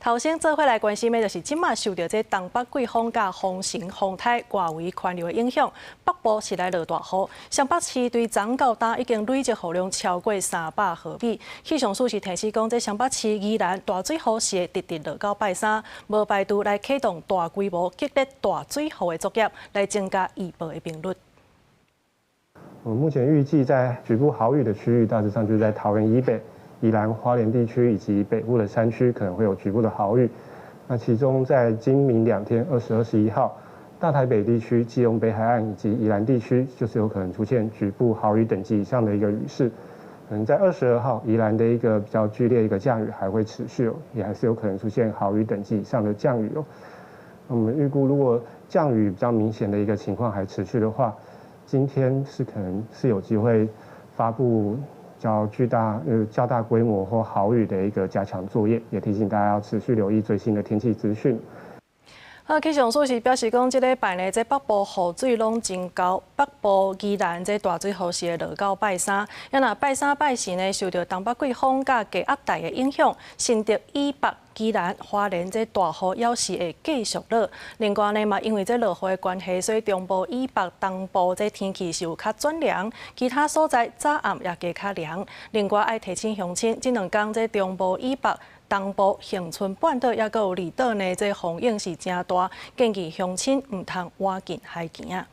头先做伙来关心的，就是即马受到这东北季风甲风型风态外围环流的影响，北部是来落大雨，湘北市对昨到今已经累积雨量超过300毫米。气象署是提示讲，这湘北市宜兰大水雨是会直直落到拜三，无排除来启动大规模激烈大水雨的作业，来增加预报的频率。我们目前预计在局部豪雨的区域，大致上就是在桃园以北、宜兰花莲地区以及北部的山区可能会有局部的豪雨。那其中在今明2天20、21号，大台北地区、基隆北海岸以及宜兰地区，就是有可能出现局部豪雨等级以上的一个雨势。可能在22号，宜兰的一个比较剧烈一个降雨还会持续哦，也还是有可能出现豪雨等级以上的降雨哦。我们预估，如果降雨比较明显的一个情况还持续的话，今天可能是有机会发布较大规模或豪雨的一个加强作业，也提醒大家要持续留意最新的天气资讯。气象署是表示讲，即礼拜呢，这北部雨水拢真高，北部宜兰这大水雨是会落到拜三。若拜三拜四呢，受到东北季风甲低压带的影响，新竹以北、宜兰、花莲这大雨也是会继续落。另外呢，嘛因为这落雨的关系，所以中部以北、东部这天气是有较转凉，其他所在早暗也加较凉。另外爱提醒乡亲，这2天这中部以北、东部、恒春半岛也有离岛呢，这风影是真大，建议乡亲唔通挖近海行啊。